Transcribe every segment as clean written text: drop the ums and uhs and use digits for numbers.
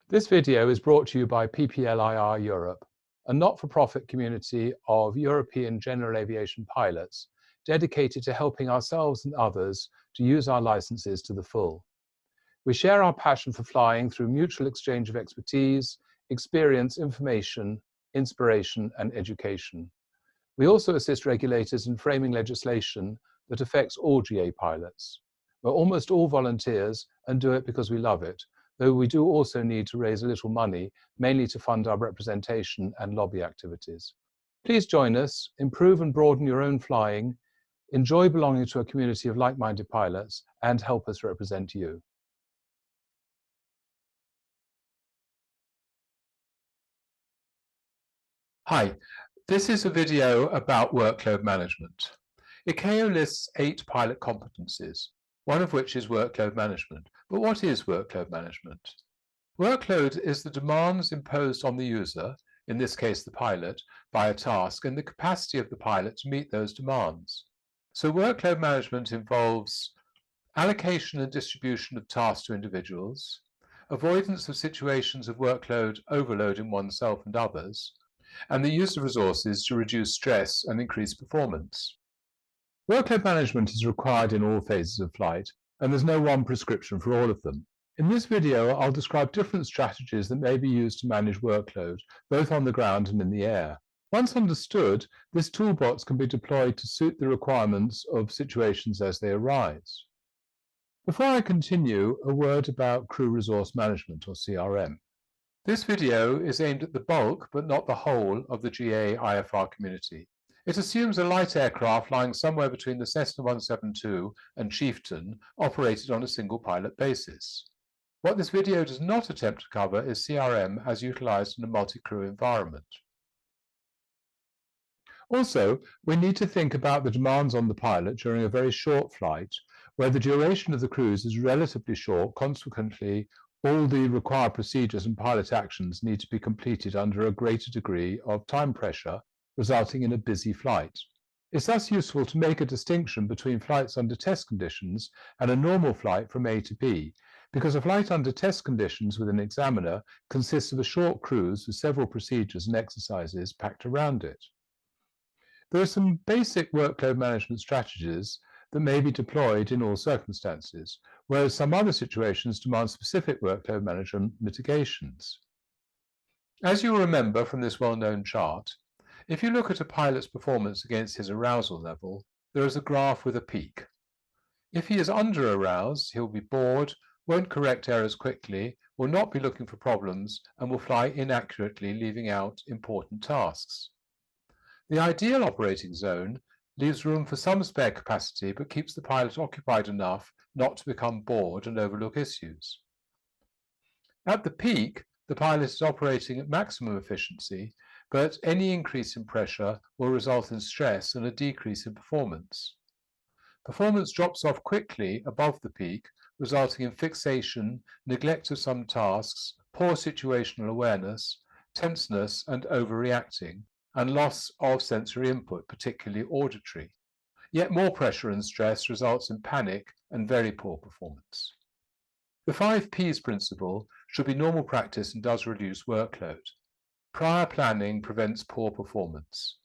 This video is brought to you by PPLIR Europe, a not-for-profit community of European general aviation pilots dedicated to helping ourselves and others to use our licenses to the full. We share our passion for flying through mutual exchange of expertise, experience, information, inspiration, and education. We also assist regulators in framing legislation that affects all GA pilots. We're almost all volunteers and do it because we love it, though we do also need to raise a little money, mainly to fund our representation and lobby activities. Please join us, improve and broaden your own flying, enjoy belonging to a community of like-minded pilots, and help us represent you. Hi, this is a video about workload management. ICAO lists 8 pilot competencies, one of which is workload management. But what is workload management? Workload is the demands imposed on the user, in this case the pilot, by a task and the capacity of the pilot to meet those demands. So workload management involves allocation and distribution of tasks to individuals, avoidance of situations of workload overloading oneself and others, and the use of resources to reduce stress and increase performance. Workload management is required in all phases of flight, and there's no one prescription for all of them. In this video, I'll describe different strategies that may be used to manage workload, both on the ground and in the air. Once understood, this toolbox can be deployed to suit the requirements of situations as they arise. Before I continue, a word about crew resource management, or CRM. This video is aimed at the bulk, but not the whole, of the GA IFR community. It assumes a light aircraft flying somewhere between the Cessna 172 and Chieftain operated on a single pilot basis. What this video does not attempt to cover is CRM as utilized in a multi-crew environment. Also, we need to think about the demands on the pilot during a very short flight, where the duration of the cruise is relatively short. Consequently, all the required procedures and pilot actions need to be completed under a greater degree of time pressure, resulting in a busy flight. It's thus useful to make a distinction between flights under test conditions and a normal flight from A to B, because a flight under test conditions with an examiner consists of a short cruise with several procedures and exercises packed around it. There are some basic workload management strategies that may be deployed in all circumstances, whereas some other situations demand specific workload management mitigations. As you'll remember from this well-known chart, if you look at a pilot's performance against his arousal level, there is a graph with a peak. If he is under-aroused, he'll be bored, won't correct errors quickly, will not be looking for problems, and will fly inaccurately, leaving out important tasks. The ideal operating zone leaves room for some spare capacity, but keeps the pilot occupied enough not to become bored and overlook issues. At the peak, the pilot is operating at maximum efficiency, but any increase in pressure will result in stress and a decrease in performance. Performance drops off quickly above the peak, resulting in fixation, neglect of some tasks, poor situational awareness, tenseness and overreacting, and loss of sensory input, particularly auditory. Yet more pressure and stress results in panic and very poor performance. The 5 Ps principle should be normal practice and does reduce workload. Prior planning prevents poor performance.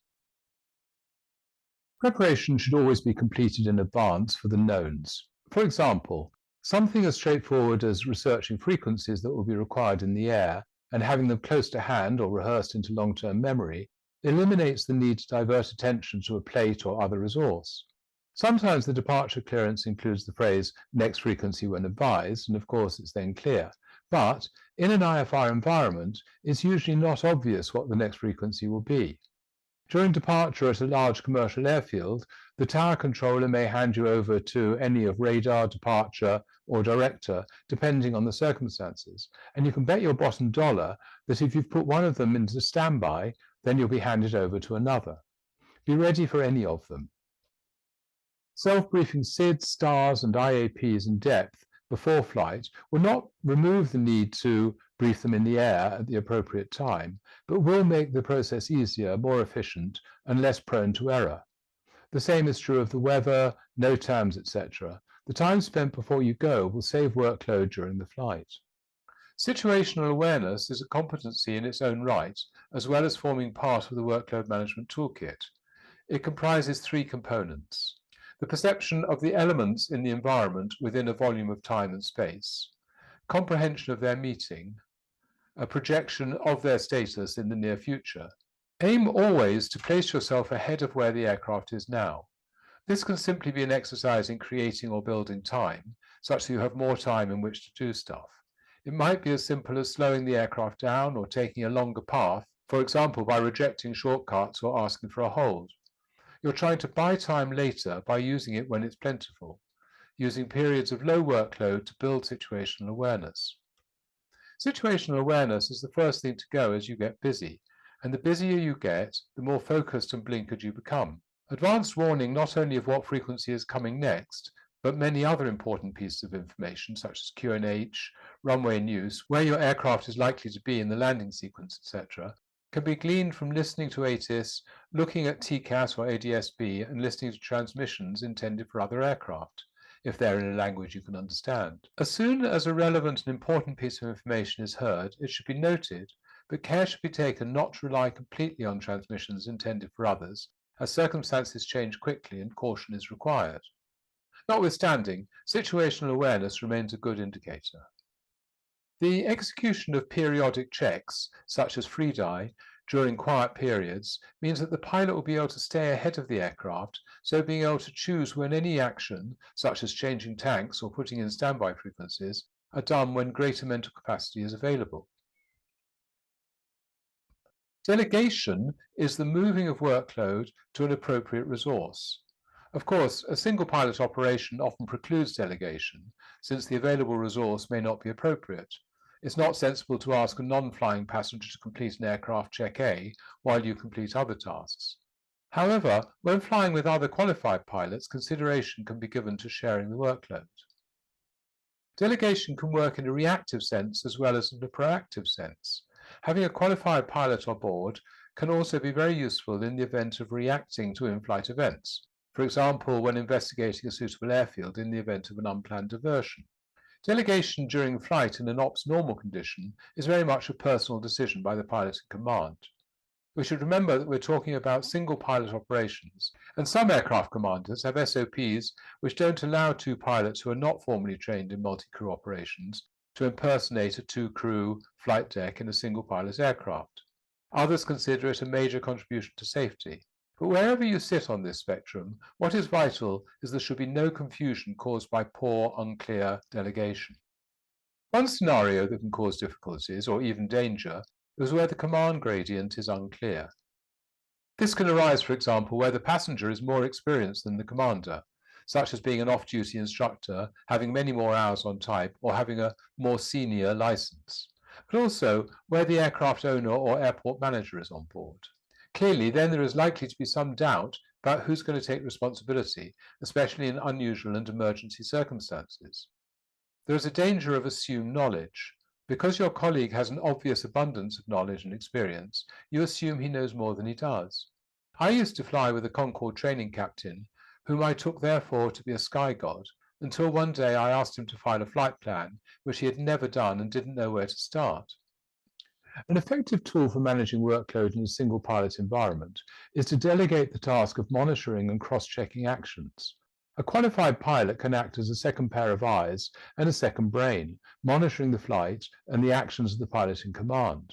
Preparation should always be completed in advance for the knowns. For example, something as straightforward as researching frequencies that will be required in the air and having them close to hand or rehearsed into long-term memory eliminates the need to divert attention to a plate or other resource. Sometimes the departure clearance includes the phrase "next frequency when advised," and of course it's then clear. But in an IFR environment, it's usually not obvious what the next frequency will be. During departure at a large commercial airfield, the tower controller may hand you over to any of radar, departure, or director, depending on the circumstances. And you can bet your bottom dollar that if you've put one of them into standby, then you'll be handed over to another. Be ready for any of them. Self-briefing SIDs, STARs, and IAPs in depth before flight will not remove the need to brief them in the air at the appropriate time, but will make the process easier, more efficient, and less prone to error. The same is true of the weather, NOTAMs, etc. The time spent before you go will save workload during the flight. Situational awareness is a competency in its own right, as well as forming part of the workload management toolkit. It comprises three components: the perception of the elements in the environment within a volume of time and space, comprehension of their meeting, a projection of their status in the near future. Aim always to place yourself ahead of where the aircraft is now. This can simply be an exercise in creating or building time, such that you have more time in which to do stuff. It might be as simple as slowing the aircraft down or taking a longer path, for example by rejecting shortcuts or asking for a hold. You're trying to buy time later by using it when it's plentiful, using periods of low workload to build situational awareness. Situational awareness is the first thing to go as you get busy, and the busier you get, the more focused and blinkered you become. Advanced warning not only of what frequency is coming next, but many other important pieces of information such as QNH, runway news, where your aircraft is likely to be in the landing sequence, etc., can be gleaned from listening to ATIS, looking at TCAS or ADS-B, and listening to transmissions intended for other aircraft, if they're in a language you can understand. As soon as a relevant and important piece of information is heard, it should be noted, but care should be taken not to rely completely on transmissions intended for others, as circumstances change quickly and caution is required. Notwithstanding, situational awareness remains a good indicator. The execution of periodic checks, such as free-die, during quiet periods means that the pilot will be able to stay ahead of the aircraft, so being able to choose when any action, such as changing tanks or putting in standby frequencies, are done when greater mental capacity is available. Delegation is the moving of workload to an appropriate resource. Of course, a single pilot operation often precludes delegation, since the available resource may not be appropriate. It's not sensible to ask a non-flying passenger to complete an aircraft check A while you complete other tasks. However, when flying with other qualified pilots, consideration can be given to sharing the workload. Delegation can work in a reactive sense as well as in a proactive sense. Having a qualified pilot on board can also be very useful in the event of reacting to in-flight events, for example, when investigating a suitable airfield in the event of an unplanned diversion. Delegation during flight in an ops normal condition is very much a personal decision by the pilot in command. We should remember that we're talking about single pilot operations, and some aircraft commanders have SOPs which don't allow two pilots who are not formally trained in multi-crew operations to impersonate a two-crew flight deck in a single pilot aircraft. Others consider it a major contribution to safety. But wherever you sit on this spectrum, what is vital is there should be no confusion caused by poor, unclear delegation. One scenario that can cause difficulties, or even danger, is where the command gradient is unclear. This can arise, for example, where the passenger is more experienced than the commander, such as being an off-duty instructor, having many more hours on type, or having a more senior license, but also where the aircraft owner or airport manager is on board. Clearly, then there is likely to be some doubt about who's going to take responsibility, especially in unusual and emergency circumstances. There is a danger of assumed knowledge. Because your colleague has an obvious abundance of knowledge and experience, you assume he knows more than he does. I used to fly with a Concorde training captain, whom I took therefore to be a sky god, until one day I asked him to file a flight plan, which he had never done and didn't know where to start. An effective tool for managing workload in a single pilot environment is to delegate the task of monitoring and cross-checking actions. A qualified pilot can act as a second pair of eyes and a second brain, monitoring the flight and the actions of the pilot in command.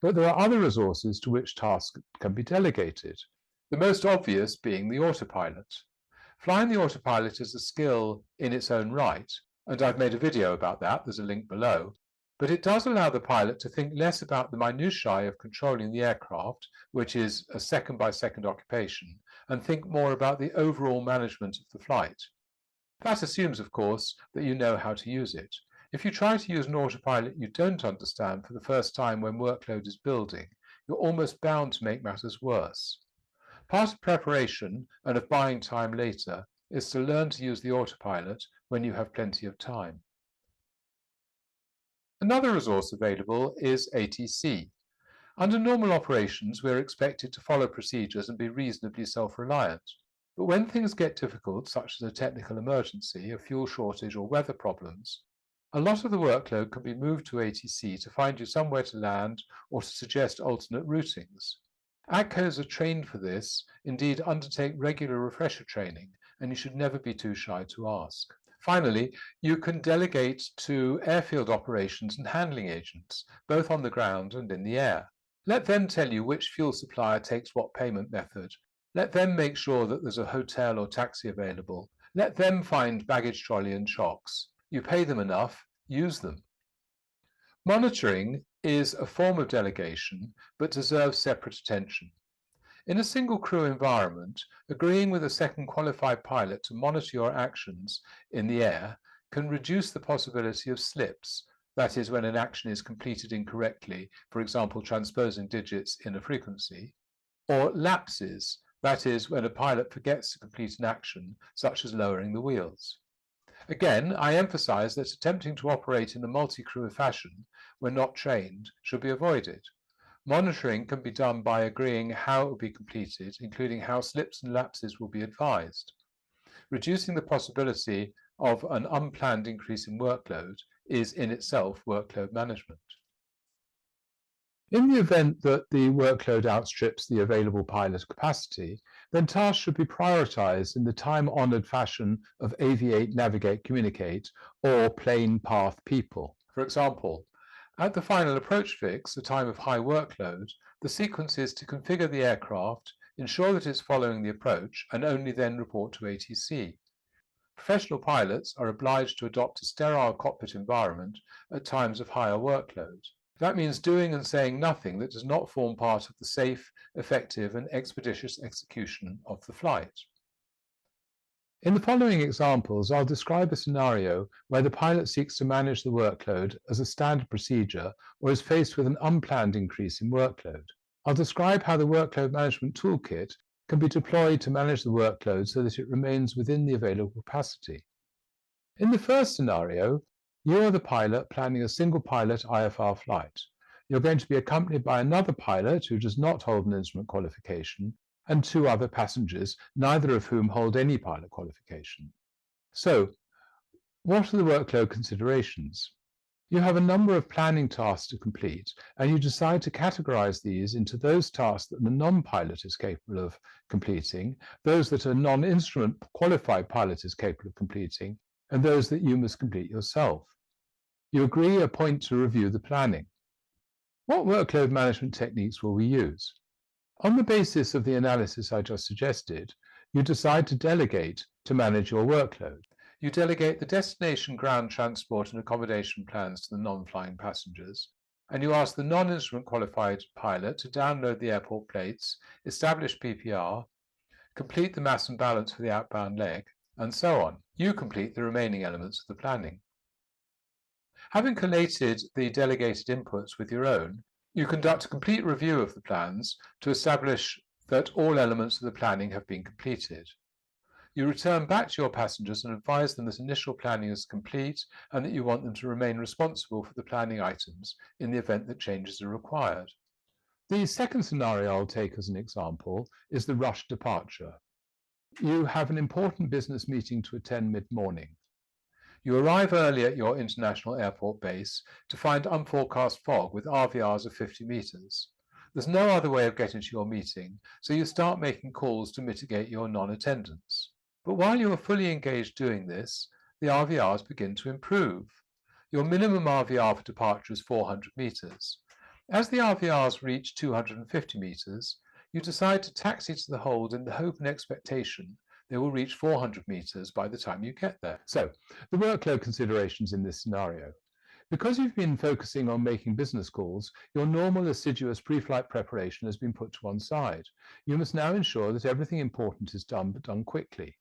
But there are other resources to which tasks can be delegated, the most obvious being the autopilot. Flying the autopilot is a skill in its own right, and I've made a video about that, there's a link below, but it does allow the pilot to think less about the minutiae of controlling the aircraft, which is a second-by-second occupation, and think more about the overall management of the flight. That assumes, of course, that you know how to use it. If you try to use an autopilot you don't understand for the first time when workload is building, you're almost bound to make matters worse. Part of preparation and of buying time later is to learn to use the autopilot when you have plenty of time. Another resource available is ATC. Under normal operations, we're expected to follow procedures and be reasonably self-reliant. But when things get difficult, such as a technical emergency, a fuel shortage, or weather problems, A lot of the workload can be moved to ATC to find you somewhere to land or to suggest alternate routings. ACCOs are trained for this, indeed undertake regular refresher training, and you should never be too shy to ask. Finally, you can delegate to airfield operations and handling agents, both on the ground and in the air. Let them tell you which fuel supplier takes what payment method. Let them make sure that there's a hotel or taxi available. Let them find baggage trolley and chocks. You pay them enough, use them. Monitoring is a form of delegation, but deserves separate attention. In a single crew environment, agreeing with a second qualified pilot to monitor your actions in the air can reduce the possibility of slips, that is, when an action is completed incorrectly, for example, transposing digits in a frequency, or lapses, that is, when a pilot forgets to complete an action, such as lowering the wheels. Again, I emphasize that attempting to operate in a multi-crew fashion when not trained should be avoided. Monitoring can be done by agreeing how it will be completed, including how slips and lapses will be advised. Reducing the possibility of an unplanned increase in workload is in itself workload management. In the event that the workload outstrips the available pilot capacity, then tasks should be prioritized in the time-honored fashion of aviate, navigate, communicate, or plane path people. For example, at the final approach fix, a time of high workload, the sequence is to configure the aircraft, ensure that it's following the approach, and only then report to ATC. Professional pilots are obliged to adopt a sterile cockpit environment at times of higher workload. That means doing and saying nothing that does not form part of the safe, effective, and expeditious execution of the flight. In the following examples, I'll describe a scenario where the pilot seeks to manage the workload as a standard procedure or is faced with an unplanned increase in workload. I'll describe how the workload management toolkit can be deployed to manage the workload so that it remains within the available capacity. In the first scenario, you are the pilot planning a single pilot IFR flight. You're going to be accompanied by another pilot who does not hold an instrument qualification and two other passengers, neither of whom hold any pilot qualification. So, what are the workload considerations? You have a number of planning tasks to complete, and you decide to categorize these into those tasks that the non-pilot is capable of completing, those that a non-instrument qualified pilot is capable of completing, and those that you must complete yourself. You agree a point to review the planning. What workload management techniques will we use? On the basis of the analysis I just suggested, you decide to delegate to manage your workload. You delegate the destination ground transport and accommodation plans to the non-flying passengers, and you ask the non-instrument qualified pilot to download the airport plates, establish PPR, complete the mass and balance for the outbound leg, and so on. You complete the remaining elements of the planning. Having collated the delegated inputs with your own, you conduct a complete review of the plans to establish that all elements of the planning have been completed. You return back to your passengers and advise them that initial planning is complete and that you want them to remain responsible for the planning items in the event that changes are required. The second scenario I'll take as an example is the rush departure. You have an important business meeting to attend mid-morning. You arrive early at your international airport base to find unforecast fog with RVRs of 50 meters. There's no other way of getting to your meeting, so you start making calls to mitigate your non-attendance. But while you are fully engaged doing this, the RVRs begin to improve. Your minimum RVR for departure is 400 meters. As the RVRs reach 250 meters, you decide to taxi to the hold in the hope and expectation they will reach 400 meters by the time you get there. So, the workload considerations in this scenario. Because you've been focusing on making business calls, your normal assiduous pre-flight preparation has been put to one side. You must now ensure that everything important is done, but done quickly.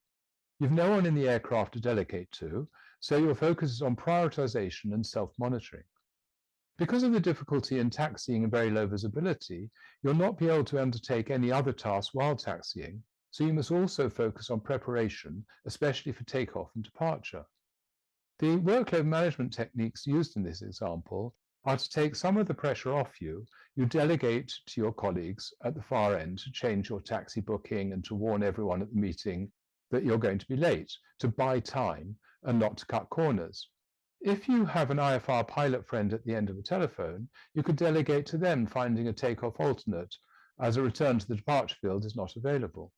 You've no one in the aircraft to delegate to, so your focus is on prioritization and self-monitoring. Because of the difficulty in taxiing and very low visibility, you'll not be able to undertake any other tasks while taxiing, so you must also focus on preparation, especially for takeoff and departure. The workload management techniques used in this example are to take some of the pressure off you. You delegate to your colleagues at the far end to change your taxi booking and to warn everyone at the meeting that you're going to be late, to buy time and not to cut corners. If you have an IFR pilot friend at the end of the telephone, you could delegate to them finding a takeoff alternate, as a return to the departure field is not available.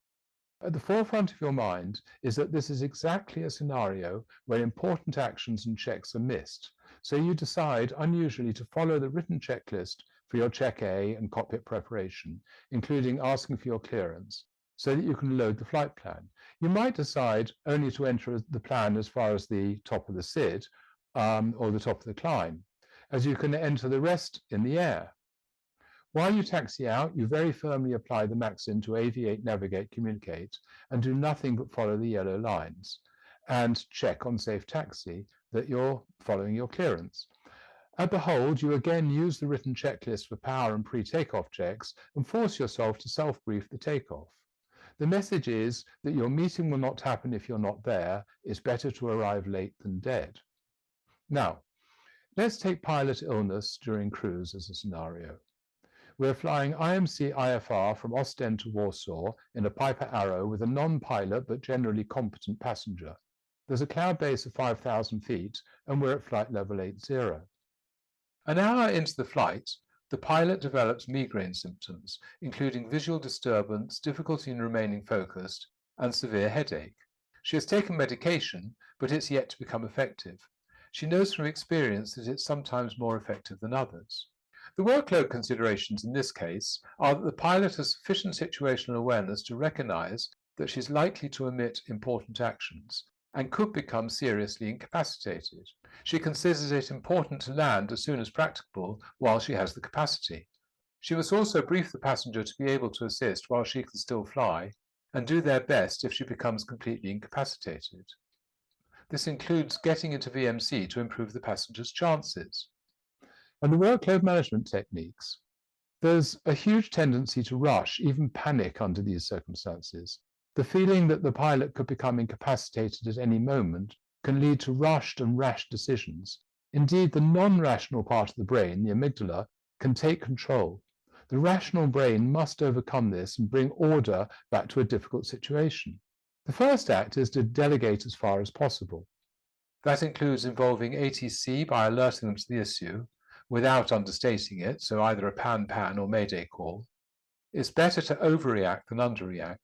At the forefront of your mind is that this is exactly a scenario where important actions and checks are missed, so you decide unusually to follow the written checklist for your Check A and cockpit preparation, including asking for your clearance, so that you can load the flight plan. You might decide only to enter the plan as far as the top of the SID or the top of the climb, as you can enter the rest in the air. While you taxi out, you very firmly apply the maxim to aviate, navigate, communicate, and do nothing but follow the yellow lines, and check on safe taxi that you're following your clearance. At the hold, you again use the written checklist for power and pre-takeoff checks and force yourself to self-brief the takeoff. The message is that your meeting will not happen if you're not there. It's better to arrive late than dead. Now, let's take pilot illness during cruise as a scenario. We're flying IMC IFR from Ostend to Warsaw in a Piper Arrow with a non-pilot but generally competent passenger. There's a cloud base of 5,000 feet and we're at flight level 80. An hour into the flight, the pilot develops migraine symptoms, including visual disturbance, difficulty in remaining focused, and severe headache. She has taken medication, but it's yet to become effective. She knows from experience that it's sometimes more effective than others. The workload considerations in this case are that the pilot has sufficient situational awareness to recognize that she's likely to omit important actions and could become seriously incapacitated. She considers it important to land as soon as practicable while she has the capacity. She must also brief the passenger to be able to assist while she can still fly, and do their best if she becomes completely incapacitated. This includes getting into VMC to improve the passenger's chances. And the workload management techniques. There's a huge tendency to rush, even panic under these circumstances. The feeling that the pilot could become incapacitated at any moment can lead to rushed and rash decisions. Indeed, the non-rational part of the brain, the amygdala, can take control. The rational brain must overcome this and bring order back to a difficult situation. The first act is to delegate as far as possible. That includes involving ATC by alerting them to the issue, without understating it, so either a pan-pan or mayday call. It's better to overreact than underreact.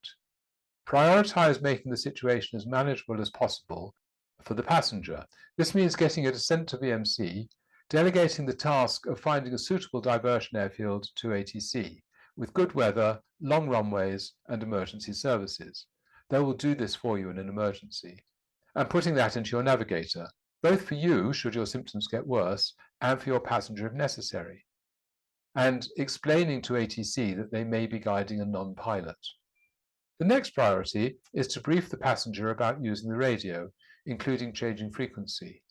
Prioritize making the situation as manageable as possible for the passenger. This means getting a descent to VMC, delegating the task of finding a suitable diversion airfield to ATC, with good weather, long runways, and emergency services. They will do this for you in an emergency. And putting that into your navigator, both for you, should your symptoms get worse, and for your passenger if necessary. And explaining to ATC that they may be guiding a non-pilot. The next priority is to brief the passenger about using the radio, including changing frequency.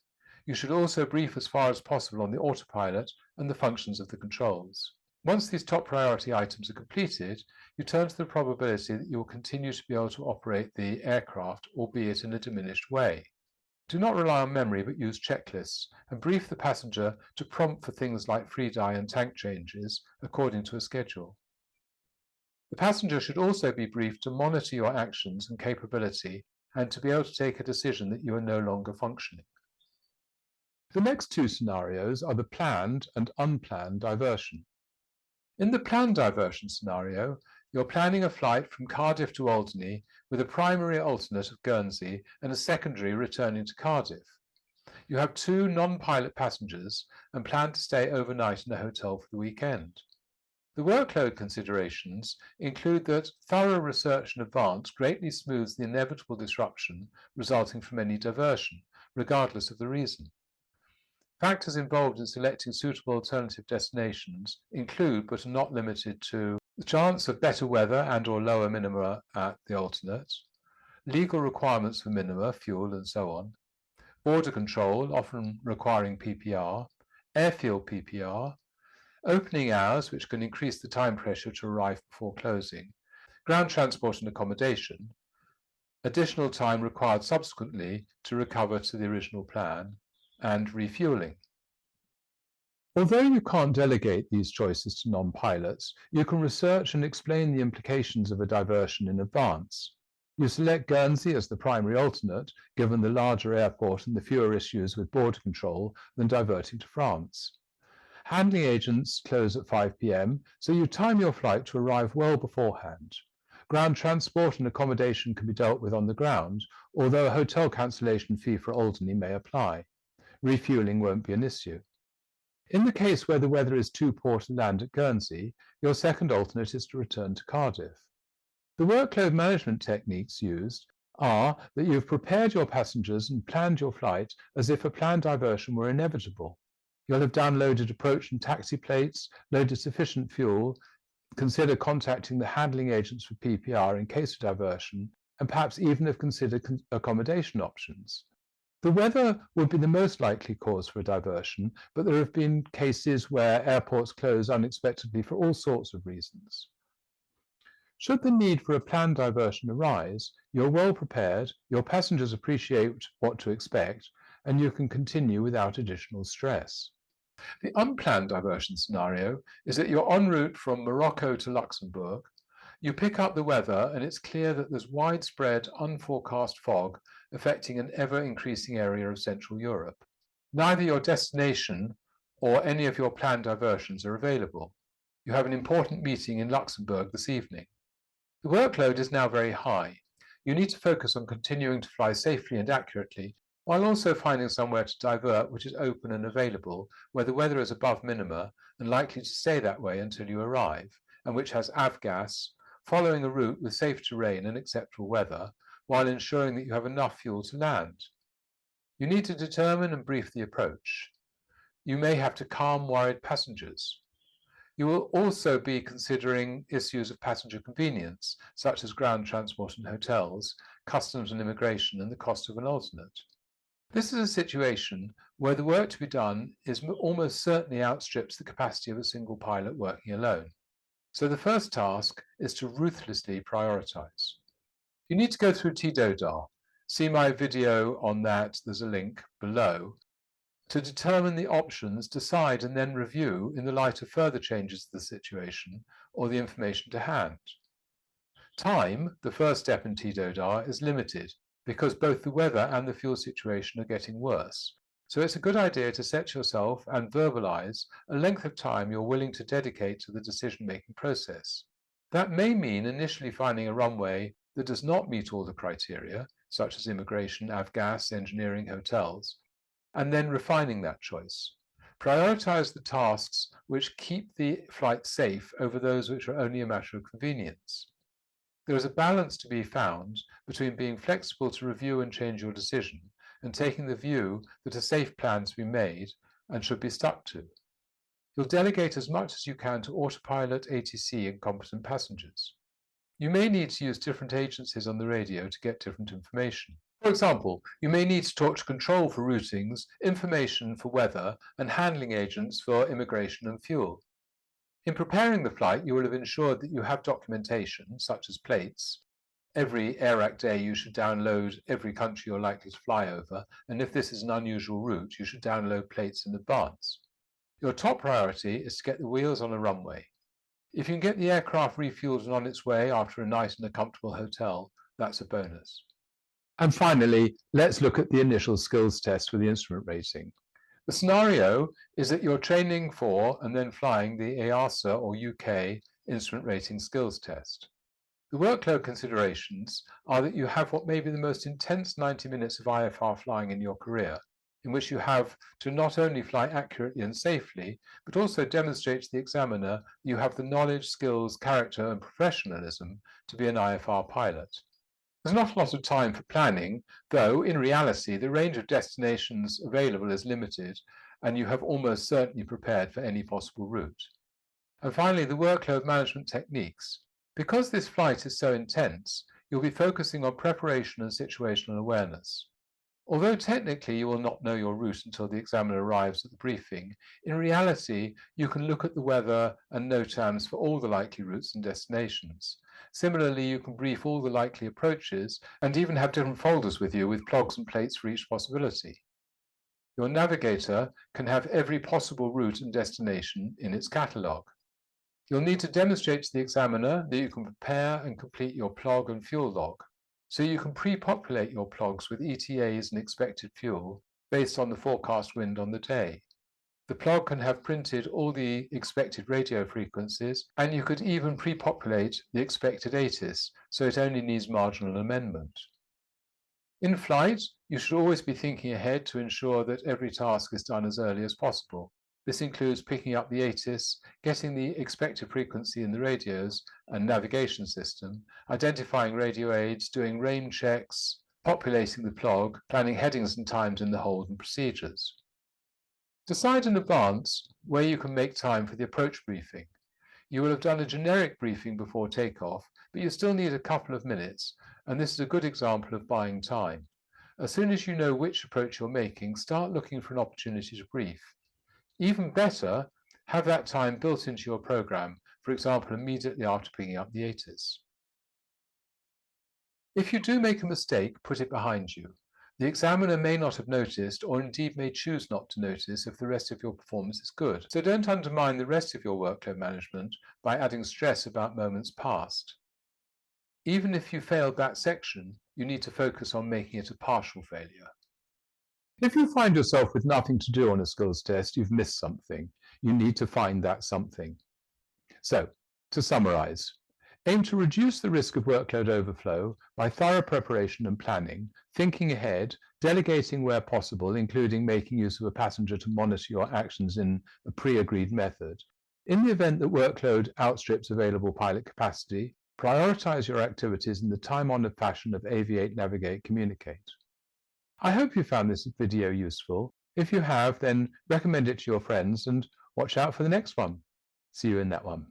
You should also brief as far as possible on the autopilot and the functions of the controls. Once these top priority items are completed, you turn to the probability that you will continue to be able to operate the aircraft, albeit in a diminished way. Do not rely on memory, but use checklists, and brief the passenger to prompt for things like free die and tank changes according to a schedule. The passenger should also be briefed to monitor your actions and capability and to be able to take a decision that you are no longer functioning. The next two scenarios are the planned and unplanned diversion. In the planned diversion scenario, you're planning a flight from Cardiff to Alderney with a primary alternate of Guernsey and a secondary returning to Cardiff. You have two non-pilot passengers and plan to stay overnight in a hotel for the weekend. The workload considerations include that thorough research in advance greatly smooths the inevitable disruption resulting from any diversion, regardless of the reason. Factors involved in selecting suitable alternative destinations include, but are not limited to, the chance of better weather and/or lower minima at the alternate, legal requirements for minima, fuel, and so on, border control, often requiring PPR, airfield PPR, opening hours, which can increase the time pressure to arrive before closing, ground transport and accommodation, additional time required subsequently to recover to the original plan, and refueling. Although you can't delegate these choices to non-pilots, you can research and explain the implications of a diversion in advance. You select Guernsey as the primary alternate, given the larger airport and the fewer issues with border control than diverting to France. Handling agents close at 5 p.m, so you time your flight to arrive well beforehand. Ground transport and accommodation can be dealt with on the ground, although a hotel cancellation fee for Alderney may apply. Refuelling won't be an issue. In the case where the weather is too poor to land at Guernsey, your second alternate is to return to Cardiff. The workload management techniques used are that you have prepared your passengers and planned your flight as if a planned diversion were inevitable. You'll have downloaded approach and taxi plates, loaded sufficient fuel, consider contacting the handling agents for PPR in case of diversion, and perhaps even have considered accommodation options. The weather would be the most likely cause for a diversion, but there have been cases where airports close unexpectedly for all sorts of reasons. Should the need for a planned diversion arise, you're well prepared, your passengers appreciate what to expect, and you can continue without additional stress. The unplanned diversion scenario is that you're en route from Morocco to Luxembourg. You pick up the weather and it's clear that there's widespread unforecast fog affecting an ever-increasing area of Central Europe. Neither your destination or any of your planned diversions are available. You have an important meeting in Luxembourg this evening. The workload is now very high. You need to focus on continuing to fly safely and accurately, while also finding somewhere to divert which is open and available, where the weather is above minima and likely to stay that way until you arrive, and which has avgas, following a route with safe terrain and acceptable weather, while ensuring that you have enough fuel to land. You need to determine and brief the approach. You may have to calm worried passengers. You will also be considering issues of passenger convenience, such as ground transport and hotels, customs and immigration, and the cost of an alternate. This is a situation where the work to be done is almost certainly outstrips the capacity of a single pilot working alone. So the first task is to ruthlessly prioritize. You need to go through TDODAR. See my video on that, there's a link below. To determine the options, decide and then review in the light of further changes to the situation or the information to hand. Time, the first step in TDODAR, is limited because both the weather and the fuel situation are getting worse. So it's a good idea to set yourself and verbalize a length of time you're willing to dedicate to the decision-making process. That may mean initially finding a runway that does not meet all the criteria, such as immigration, avgas, engineering, hotels, and then refining that choice. Prioritize the tasks which keep the flight safe over those which are only a matter of convenience. There is a balance to be found between being flexible to review and change your decision and taking the view that a safe plan to be made and should be stuck to. You'll delegate as much as you can to autopilot, ATC, and competent passengers. You may need to use different agencies on the radio to get different information. For example, you may need to talk to control for routings, information for weather, and handling agents for immigration and fuel. In preparing the flight, you will have ensured that you have documentation, such as plates. Every AIRAC day you should download every country you're likely to fly over, and if this is an unusual route, you should download plates in advance. Your top priority is to get the wheels on a runway. If you can get the aircraft refueled and on its way after a night in a comfortable hotel, that's a bonus. And finally, let's look at the initial skills test for the instrument rating. The scenario is that you're training for and then flying the EASA or UK instrument rating skills test. The workload considerations are that you have what may be the most intense 90 minutes of IFR flying in your career, in which you have to not only fly accurately and safely, but also demonstrate to the examiner you have the knowledge, skills, character, and professionalism to be an IFR pilot. There's not a lot of time for planning, though in reality the range of destinations available is limited and you have almost certainly prepared for any possible route. And finally, the workload management techniques. Because this flight is so intense, you'll be focusing on preparation and situational awareness. Although technically you will not know your route until the examiner arrives at the briefing, in reality you can look at the weather and NOTAMs for all the likely routes and destinations. Similarly, you can brief all the likely approaches and even have different folders with you with plogs and plates for each possibility. Your navigator can have every possible route and destination in its catalogue. You'll need to demonstrate to the examiner that you can prepare and complete your plog and fuel log. So you can pre-populate your plogs with ETAs and expected fuel based on the forecast wind on the day. The plog can have printed all the expected radio frequencies, and you could even pre-populate the expected ATIS, so it only needs marginal amendment. In flight, you should always be thinking ahead to ensure that every task is done as early as possible. This includes picking up the ATIS, getting the expected frequency in the radios and navigation system, identifying radio aids, doing rain checks, populating the plog, planning headings and times in the hold and procedures. Decide in advance where you can make time for the approach briefing. You will have done a generic briefing before takeoff, but you still need a couple of minutes, and this is a good example of buying time. As soon as you know which approach you're making, start looking for an opportunity to brief. Even better, have that time built into your program, for example, immediately after picking up the ATIS. If you do make a mistake, put it behind you. The examiner may not have noticed, or indeed may choose not to notice if the rest of your performance is good. So don't undermine the rest of your workload management by adding stress about moments past. Even if you failed that section, you need to focus on making it a partial failure. If you find yourself with nothing to do on a skills test, you've missed something. You need to find that something. So, to summarize, aim to reduce the risk of workload overflow by thorough preparation and planning, thinking ahead, delegating where possible, including making use of a passenger to monitor your actions in a pre-agreed method. In the event that workload outstrips available pilot capacity, prioritize your activities in the time-honored fashion of aviate, navigate, communicate. I hope you found this video useful. If you have, then recommend it to your friends and watch out for the next one. See you in that one.